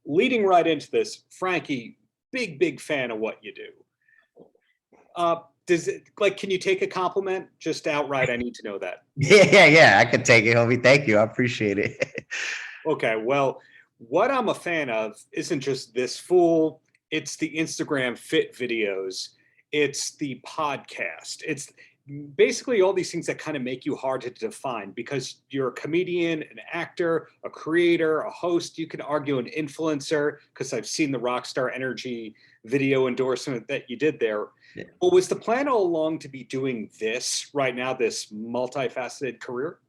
leading right into this, Frankie, big fan of what you do. Does it, like, can you take a compliment? Just outright, I need to know that. Yeah, I could take it, homie. Thank you. I appreciate it. Okay, well, what I'm a fan of isn't just this fool, it's the Instagram fit videos, it's the podcast, it's basically all these things that kind of make you hard to define because you're a comedian, an actor, a creator, a host. You could argue an influencer because I've seen the Rockstar Energy video endorsement that you did there. Yeah. But was the plan all along to be doing this right now, this multifaceted career?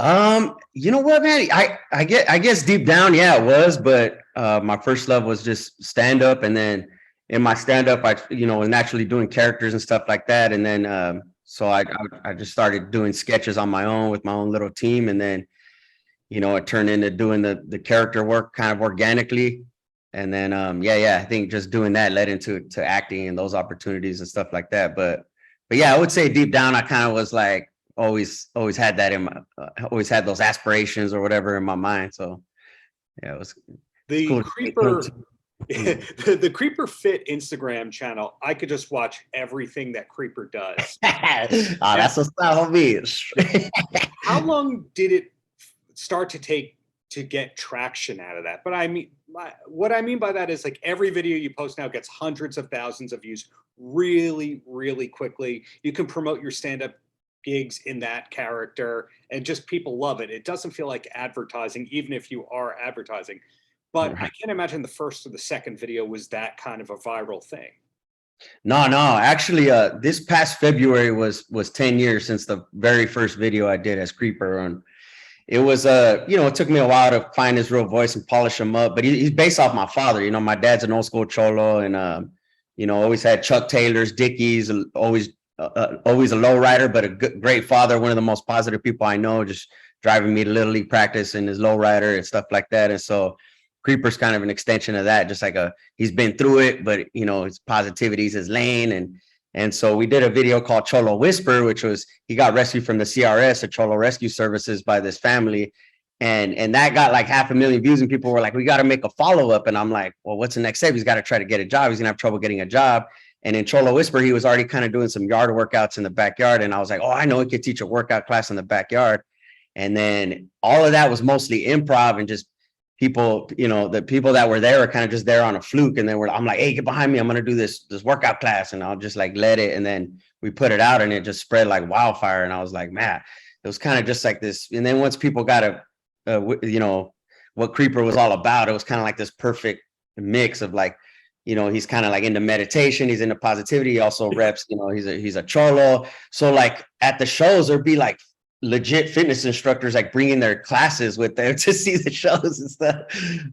You know what, man? I guess deep down, yeah, it was, but my first love was just stand up, and then in my stand up, I was naturally doing characters and stuff like that, and then so I just started doing sketches on my own with my own little team, and then it turned into doing the character work kind of organically, and then I think just doing that led into acting and those opportunities and stuff like that. But yeah, I would say deep down, I kind of was like always had that in my always had those aspirations or whatever in my mind. So yeah, it was the cool. Creeper. The Creeper Fit Instagram channel, I could just watch everything that Creeper does. That's what's up, homie. How long did it start to take to get traction out of that? But I mean, what I mean by that is like every video you post now gets hundreds of thousands of views really, really quickly. You can promote your stand-up gigs in that character and just people love it. It doesn't feel like advertising, even if you are advertising. But I can't imagine the first or the second video was that kind of a viral thing. No. Actually, this past February was 10 years since the very first video I did as Creeper. And it was, it took me a while to find his real voice and polish him up. But he's based off my father. My dad's an old school cholo, and always had Chuck Taylors, Dickies, always a lowrider, but a great father. One of the most positive people I know. Just driving me to Little League practice in his lowrider and stuff like that. And so Creeper's kind of an extension of that, just like he's been through it, but his positivity is his lane. And so we did a video called Cholo Whisper, which was, he got rescued from the CRS, the Cholo Rescue Services, by this family. And that got like 500,000 views, and people were like, we got to make a follow-up. And I'm like, well, what's the next step? He's got to try to get a job. He's gonna have trouble getting a job. And in Cholo Whisper, he was already kind of doing some yard workouts in the backyard. And I was like, oh, I know he could teach a workout class in the backyard. And then all of that was mostly improv and just people, the people that were there were kind of just there on a fluke. And then I'm like, hey, get behind me. I'm going to do this workout class. And I'll just like let it. And then we put it out and it just spread like wildfire. And I was like, man, it was kind of just like this. And then once people got what Creeper was all about, it was kind of like this perfect mix of like, he's kind of like into meditation. He's into positivity. He also reps, he's a cholo. So like at the shows, there'd be like legit fitness instructors like bringing their classes with them to see the shows and stuff.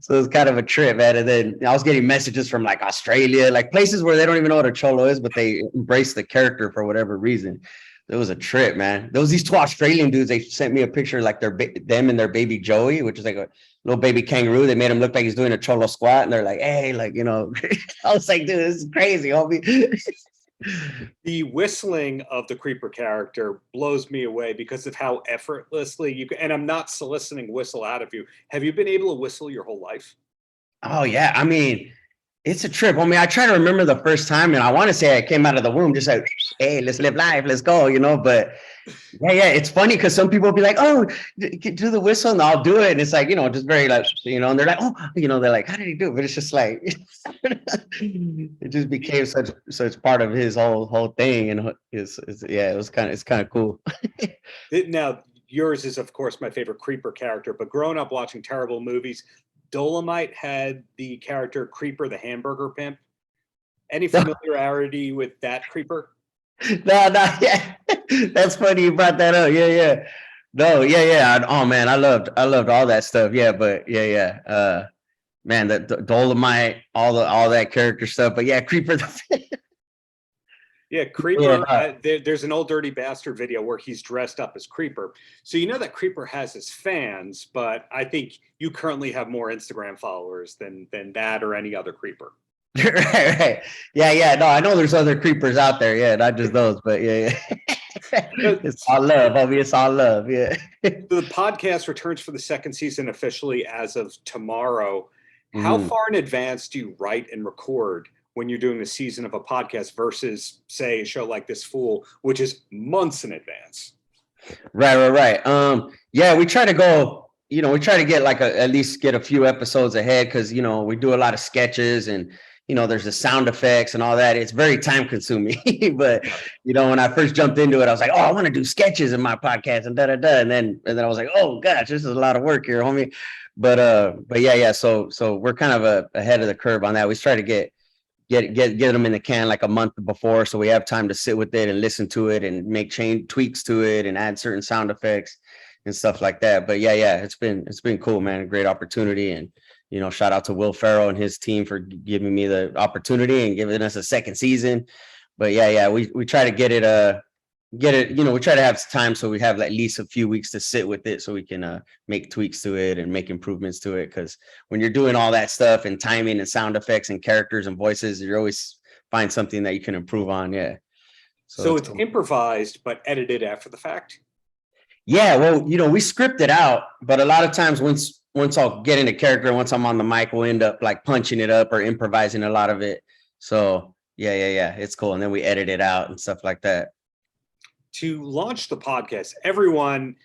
So it was kind of a trip, man. And then I was getting messages from like Australia, like places where they don't even know what a cholo is, but they embrace the character for whatever reason. It was a trip, man. There was these two Australian dudes. They sent me a picture like them and their baby Joey, which is like a little baby kangaroo. They made him look like he's doing a cholo squat, and they're like, "Hey, like I was like, dude, this is crazy, homie." The whistling of the Creeper character blows me away because of how effortlessly you can, and I'm not soliciting whistle out of you. Have you been able to whistle your whole life? Oh yeah, I mean, it's a trip. I mean, I try to remember the first time, and I want to say I came out of the womb just like, hey, let's live life, let's go, but yeah, it's funny because some people will be like, oh, do the whistle, and I'll do it, and it's like, just very like, and they're like, oh, they're like, how did he do it? But it's just like, it just became such part of his whole thing, and it's kind of cool. Now, yours is of course my favorite Creeper character, but growing up watching terrible movies, Dolomite had the character Creeper the Hamburger Pimp. Any familiarity with that Creeper? No, yeah. That's funny you brought that up. Yeah. No, yeah. Oh man, I loved all that stuff. Yeah, but yeah. Man, the Dolomite, all that character stuff. But yeah, Creeper the Yeah, Creeper. There's an Old Dirty Bastard video where he's dressed up as Creeper. So that Creeper has his fans, but I think you currently have more Instagram followers than that or any other Creeper. Right. Yeah. No, I know there's other Creepers out there. Yeah, not just those, but yeah. It's all love. I mean, it's all love. Yeah. The podcast returns for the second season officially as of tomorrow. How far in advance do you write and record when you're doing the season of a podcast versus, say, a show like This Fool, which is months in advance? Right. Yeah, we try to go, we try to get like at least get a few episodes ahead because, we do a lot of sketches and, there's the sound effects and all that. It's very time consuming. But, when I first jumped into it, I was like, oh, I want to do sketches in my podcast and And then I was like, oh gosh, this is a lot of work here, homie. But yeah. So we're kind of ahead of the curve on that. We try to get them in the can like a month before, so we have time to sit with it and listen to it and make tweaks to it and add certain sound effects and stuff like that. But yeah, it's been cool, man. A great opportunity. And shout out to Will Ferrell and his team for giving me the opportunity and giving us a second season. But yeah, we try to get it we try to have time so we have at least a few weeks to sit with it so we can make tweaks to it and make improvements to it, because when you're doing all that stuff and timing and sound effects and characters and voices, you always find something that you can improve on. Yeah, so it's cool. Improvised but edited after the fact. Yeah, well, we script it out, but a lot of times once I'll get into character, once I'm on the mic, we'll end up like punching it up or improvising a lot of it. So yeah, it's cool, and then we edit it out and stuff like that. To launch the podcast, everyone,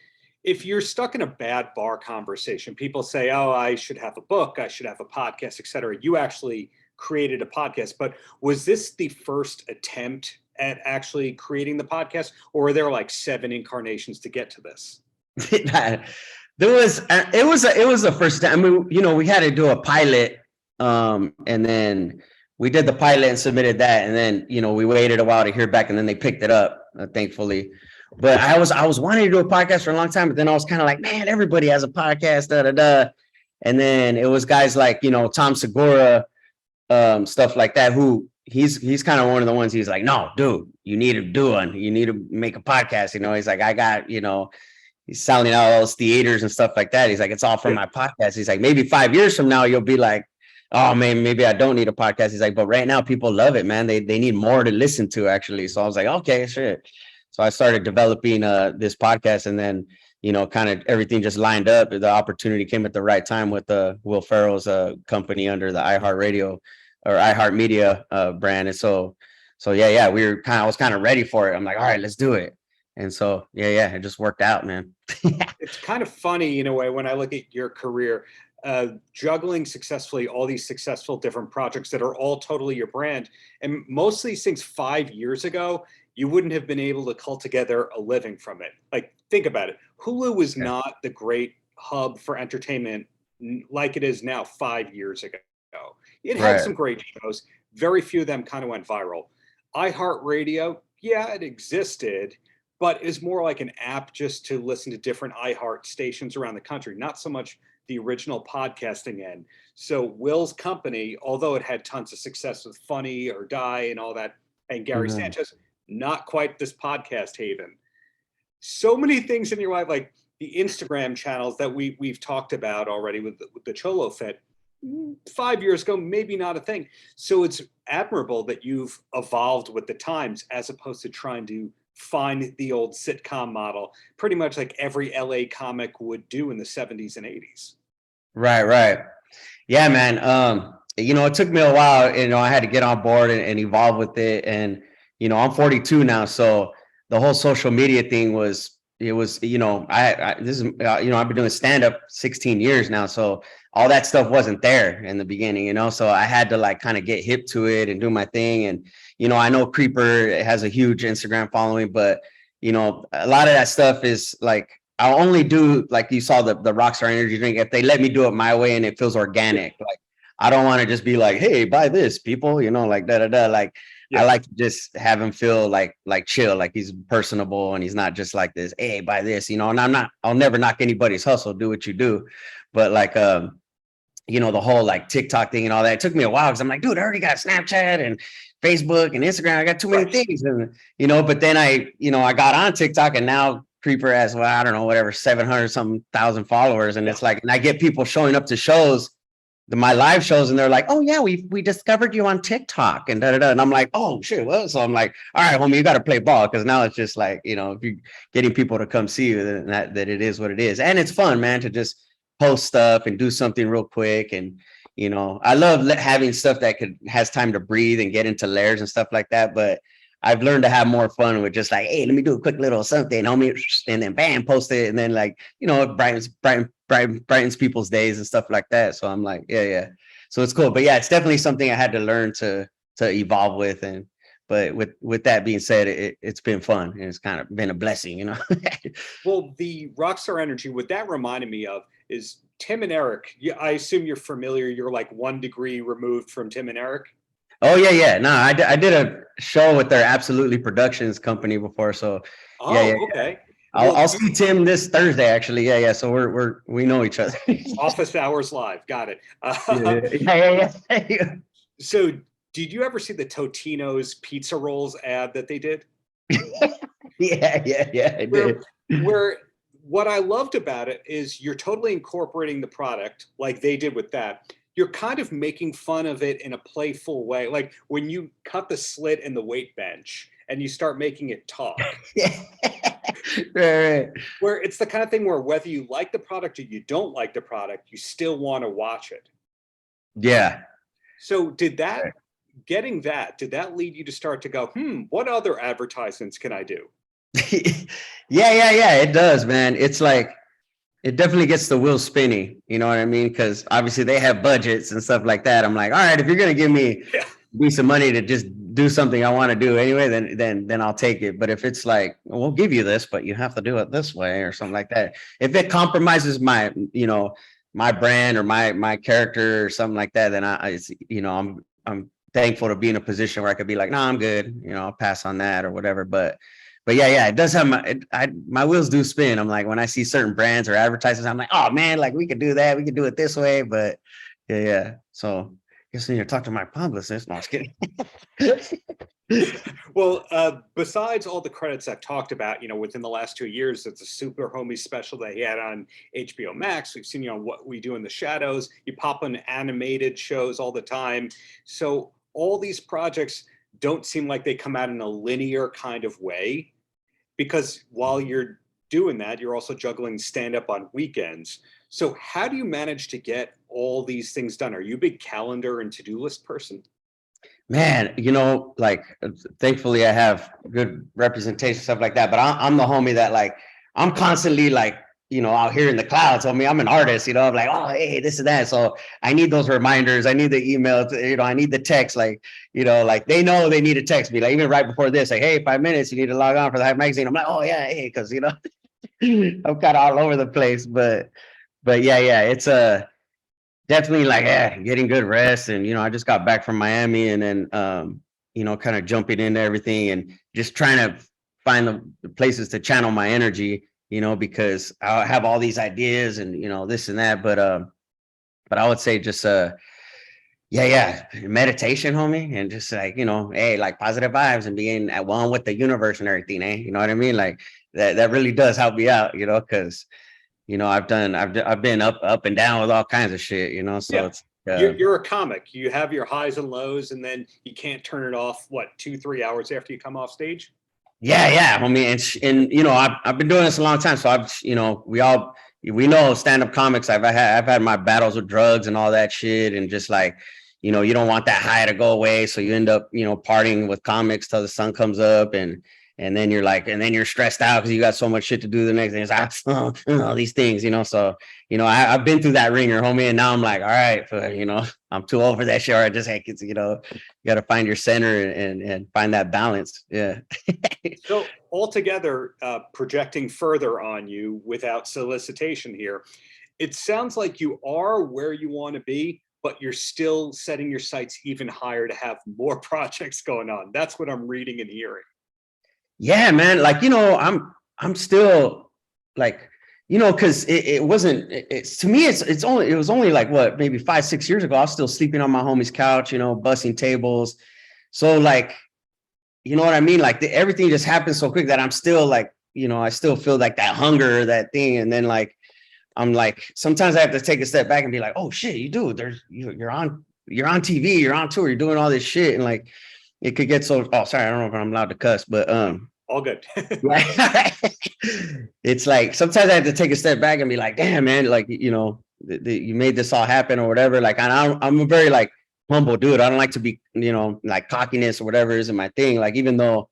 if you're stuck in a bad bar conversation, people say, oh, I should have a book, I should have a podcast, etc. You actually created a podcast, but was this the first attempt at actually creating the podcast, or were there like 7 incarnations to get to this? It was the first time. I mean, we had to do a pilot, and then we did the pilot and submitted that, and then we waited a while to hear back, and then they picked it up, thankfully. But I was wanting to do a podcast for a long time, but then I was kind of like, man, everybody has a podcast, and then it was guys like Tom Segura, stuff like that, who he's kind of one of the ones. He's like, no, dude, you need to do one. You need to make a podcast. He's like, I got he's selling out all those theaters and stuff like that. He's like, it's all from my podcast. He's like, maybe 5 years from now you'll be like, oh man, maybe I don't need a podcast. He's like, but right now people love it, man. They need more to listen to, actually. So I was like, okay, shit. So I started developing this podcast, and then kind of everything just lined up. The opportunity came at the right time with Will Ferrell's company under the iHeartRadio or iHeartMedia brand. And so yeah, I was kind of ready for it. I'm like, all right, let's do it. And so yeah, it just worked out, man. It's kind of funny in a way when I look at your career. Juggling successfully all these successful different projects that are all totally your brand. And most of these things 5 years ago, you wouldn't have been able to cull together a living from it. Like, think about it. Hulu was not the great hub for entertainment like it is now 5 years ago. It had some great shows. Very few of them kind of went viral. iHeartRadio, yeah, it existed, but is more like an app just to listen to different iHeart stations around the country, not so much the original podcasting end. So Will's company, although it had tons of success with Funny or Die and all that, and Gary Sanchez, not quite this podcast haven. So many things in your life, like the Instagram channels that we've talked about already with the Cholo Fit, 5 years ago, maybe not a thing. So it's admirable that you've evolved with the times as opposed to trying to find the old sitcom model, pretty much like every LA comic would do in the 70s and 80s. Right. Yeah, man. It took me a while, I had to get on board and evolve with it. And, I'm 42 now. So the whole social media thing I've been doing stand-up 16 years now. So all that stuff wasn't there in the beginning, so I had to like kind of get hip to it and do my thing. And, I know Creeper has a huge Instagram following, but, a lot of that stuff is like, I'll only do, like you saw the Rockstar energy drink, if they let me do it my way and it feels organic. Like, I don't want to just be like, hey, buy this, people, like like, I like to just have him feel like chill, like he's personable and he's not just like this, hey, buy this, and I'll never knock anybody's hustle, do what you do. But like, the whole like TikTok thing and all that, it took me a while because I'm like, dude, I already got Snapchat and Facebook and Instagram. I got too many things. And, but then I got on TikTok, and now Creeper has, well, I don't know, whatever, 700 something thousand followers. And it's like, and I get people showing up to shows, my live shows, and they're like, oh yeah, we discovered you on TikTok and and I'm like, oh shit, well, so I'm like, all right, homie, you got to play ball, because now it's just like, if you're getting people to come see you, then that it is what it is. And it's fun, man, to just post stuff and do something real quick. And I love having stuff that has time to breathe and get into layers and stuff like that. But I've learned to have more fun with just like, hey, let me do a quick little something, homie, and then bam, post it, and then like, it brightens people's days and stuff like that. So I'm like, yeah. So it's cool. But yeah, it's definitely something I had to learn to evolve with. But with that being said, it's been fun and it's kind of been a blessing, Well, the Rockstar Energy, what that reminded me of is Tim and Eric. I assume you're familiar. You're like 1 degree removed from Tim and Eric. Oh yeah. No, I did a show with their Absolutely Productions company before. So yeah. Okay. I'll see Tim this Thursday, actually. Yeah. So we know each other. Office Hours Live. Got it. Yeah. So did you ever see the Totino's pizza rolls ad that they did? Yeah, I did. Where what I loved about it is you're totally incorporating the product like they did with that. You're kind of making fun of it in a playful way. Like when you cut the slit in the weight bench and you start making it talk. Right. Where it's the kind of thing where whether you like the product or you don't like the product, you still want to watch it. Yeah. So did that lead you to start to go, what other advertisements can I do? Yeah, it does, man. It's like, it definitely gets the wheels spinning, you know what I mean? Because obviously they have budgets and stuff like that. I'm like, all right, if you're gonna give me some money to just do something I want to do anyway, then I'll take it. But if it's like, we'll give you this, but you have to do it this way or something like that. If it compromises my, my brand or my character or something like that, then I'm thankful to be in a position where I could be like, no, I'm good. I'll pass on that or whatever. But yeah, it does have my wheels do spin. I'm like, when I see certain brands or advertisers, I'm like, oh man, like we could do that. We could do it this way. But yeah. So I guess I need to talk to my publicist. No, I was kidding. Well, besides all the credits I've talked about, within the last 2 years, it's a Super Homie special that he had on HBO Max. We've seen you on What We Do in the Shadows. You pop on animated shows all the time. So all these projects don't seem like they come out in a linear kind of way, because while you're doing that, you're also juggling stand-up on weekends. So how do you manage to get all these things done? Are you a big calendar and to-do list person? Man, like thankfully I have good representation, stuff like that. But I'm the homie that like, I'm constantly like, out here in the clouds. I mean, I'm an artist, I'm like, oh, hey, this and that. So I need those reminders. I need the email, I need the text, like, like they know they need to text me, like even right before this, like, hey, 5 minutes, you need to log on for the Hype magazine. I'm like, oh yeah, hey, because, I'm kind of all over the place, but yeah, it's definitely like, getting good rest. And, I just got back from Miami and then, kind of jumping into everything and just trying to find the places to channel my energy, because I have all these ideas and, this and that. But I would say just, meditation, homie. And just like, hey, like positive vibes and being at one with the universe and everything, you know what I mean? Like that really does help me out, because I've been up and down with all kinds of shit, so yeah. It's you're a comic. You have your highs and lows, and then you can't turn it off 2-3 hours after you come off stage. Yeah, homie. And I've been doing this a long time, so I've we know stand-up comics. I've had my battles with drugs and all that shit, and just like, you don't want that high to go away, so you end up partying with comics till the sun comes up, and then you're stressed out because you got so much shit to do the next day. It's like, all these things, So, I've been through that ringer, homie. And now I'm like, all right, I'm too old for that shit. Or I just, you got to find your center and find that balance. Yeah. So altogether, projecting further on you without solicitation here, it sounds like you are where you want to be, but you're still setting your sights even higher to have more projects going on. That's what I'm reading and hearing. Yeah, man. Like, I'm still like, because it wasn't, to me, it was only like what, maybe 5-6 years ago, I was still sleeping on my homie's couch, busting tables. So like, you know what I mean? Like everything just happened so quick that I'm still like, I still feel like that hunger, that thing. And then like, I'm like, sometimes I have to take a step back and be like, oh shit, you're on TV, you're on tour, you're doing all this shit. And like, it could get so, oh, sorry, I don't know if I'm allowed to cuss, but all good. It's like sometimes I have to take a step back and be like, damn, man, like, you made this all happen or whatever. Like, I'm a very like humble dude. I don't like to be, like cockiness or whatever isn't my thing. Like, even though,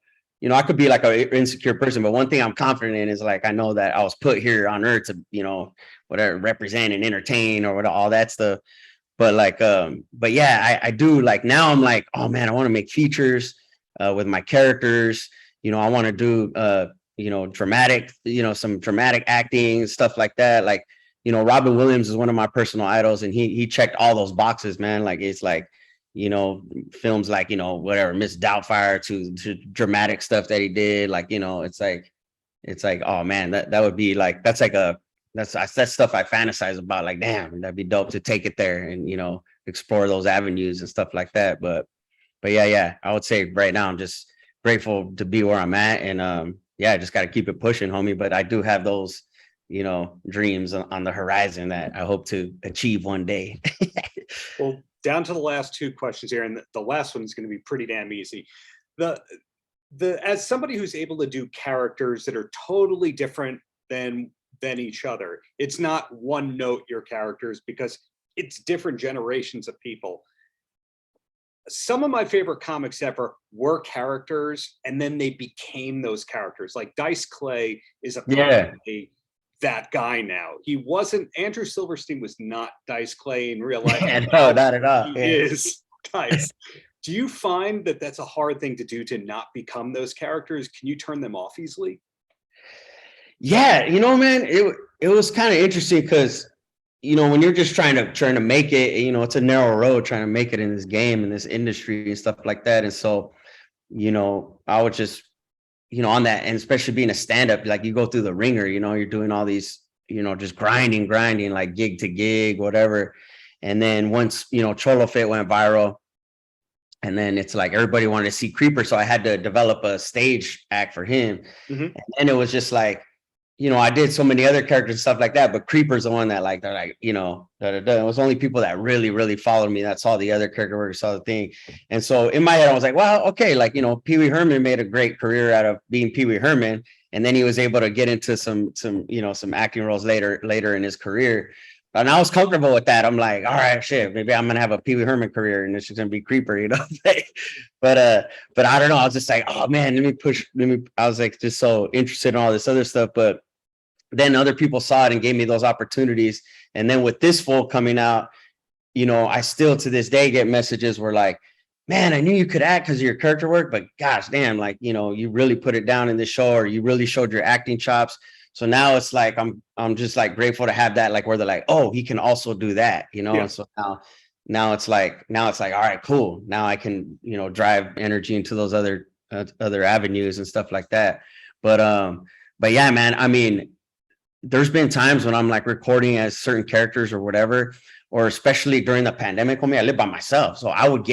I could be like an insecure person, but one thing I'm confident in is like, I know that I was put here on earth to, whatever, represent and entertain or whatever, all that stuff. But like, but yeah, I do like, now I'm like, oh man, I want to make features with my characters. I want to do, dramatic, some dramatic acting, stuff like that. Like, Robin Williams is one of my personal idols, and he checked all those boxes, man. Like, it's like, films like, whatever, Miss Doubtfire to dramatic stuff that he did. Like, it's like, oh man, that would be like, that's stuff I fantasize about. Like, damn, that'd be dope to take it there and, explore those avenues and stuff like that. But yeah, I would say right now I'm just grateful to be where I'm at, and yeah, I just got to keep it pushing, homie. But I do have those, dreams on the horizon that I hope to achieve one day. Well, down to the last two questions here, and the last one is going to be pretty damn easy. The as somebody who's able to do characters that are totally different than each other, it's not one note your characters, because it's different generations of people. Some of my favorite comics ever were characters, and then they became those characters. Like Dice Clay is apparently that guy now. He wasn't, Andrew Silverstein was not Dice Clay in real life. No, not at all. He is Dice. Do you find that that's a hard thing to do, to not become those characters? Can you turn them off easily? Yeah, man, it was kind of interesting because, when you're just trying to make it, it's a narrow road trying to make it in this game, in this industry and stuff like that. And so, I would just, on that, and especially being a stand-up, like you go through the ringer, you're doing all these, just grinding, like gig to gig, whatever. And then once, Cholo Fit went viral, and then it's like everybody wanted to see Creeper. So I had to develop a stage act for him. Mm-hmm. And it was just like, I did so many other characters and stuff like that, but Creeper's the one that like, they're like, it was only people that really, really followed me that saw the other character work, saw the thing. And so in my head, I was like, well, okay, like, Pee Wee Herman made a great career out of being Pee Wee Herman. And then he was able to get into some acting roles later in his career. And I was comfortable with that. I'm like, all right, shit, maybe I'm gonna have a Pee Wee Herman career, and it's just gonna be Creeper, But I don't know. I was just like, oh man, I was like just so interested in all this other stuff. But then other people saw it and gave me those opportunities. And then with this fool coming out, I still to this day get messages where like, man, I knew you could act because of your character work, but gosh damn, like, you really put it down in the show, or you really showed your acting chops. So now it's like, I'm just like grateful to have that, like where they're like, oh, he can also do that, Yeah. And so now it's like, all right, cool. Now I can, drive energy into those other avenues and stuff like that. But yeah, man, I mean, there's been times when I'm like recording as certain characters or whatever, or especially during the pandemic, homie, I live by myself. So I would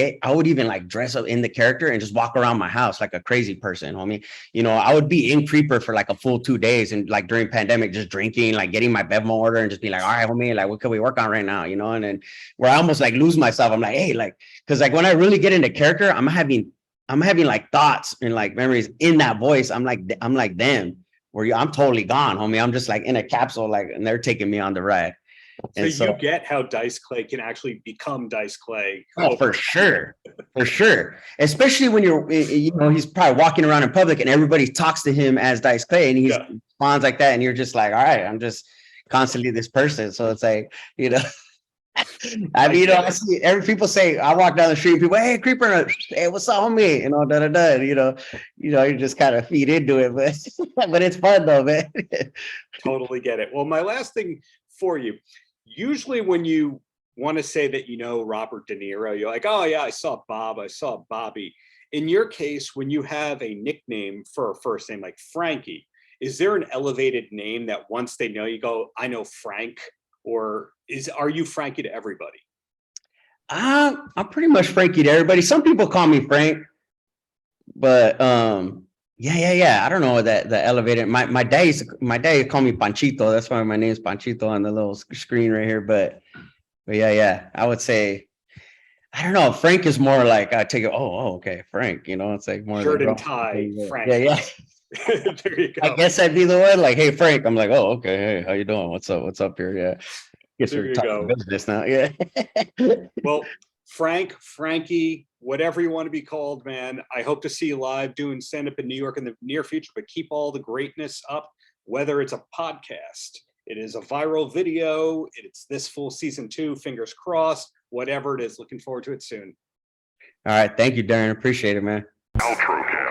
even like dress up in the character and just walk around my house like a crazy person, homie. I would be in Creeper for like a full 2 days, and like during pandemic, just drinking, like getting my Bevmo order and just be like, all right, homie, like what can we work on right now? And then where I almost like lose myself. I'm like, hey, like, cause like when I really get into character, I'm having like thoughts and like memories in that voice. I'm like them. Where I'm totally gone, homie. I'm just like in a capsule, like, and they're taking me on the ride. And so you get how Dice Clay can actually become Dice Clay. Oh, for sure. Especially when he's probably walking around in public and everybody talks to him as Dice Clay, and he responds like that. And you're just like, all right, I'm just constantly this person. So it's like, I mean, I see people say, I walk down the street, people, hey, Creeper, hey, what's up, homie? You just kind of feed into it, but it's fun though, man. Totally get it. Well, my last thing for you, usually when you want to say that Robert De Niro, you're like, oh yeah, I saw Bob, I saw Bobby. In your case, when you have a nickname for a first name like Frankie, is there an elevated name that once they know you go, I know Frank? Or are you Frankie to everybody? I'm pretty much Frankie to everybody. Some people call me Frank, but yeah. I don't know that the elevated. My dad called me Panchito. That's why my name's Panchito on the little screen right here. But yeah. I would say, I don't know. Frank is more like I take it. Oh, okay, Frank. It's like more shirt and tie, Frank. Yeah. There you go. I guess I'd be the one like, hey Frank. I'm like, oh, okay, hey, how you doing? What's up here? Yeah. Guess There we're you talking go. business now. Yeah. Well, Frankie, whatever you want to be called, man, I hope to see you live doing stand-up in New York in the near future, but keep all the greatness up, whether it's a podcast, it is a viral video, it's this full season 2, fingers crossed, whatever it is. Looking forward to it soon. All right. Thank you, Darren. Appreciate it, man. Paltrocast.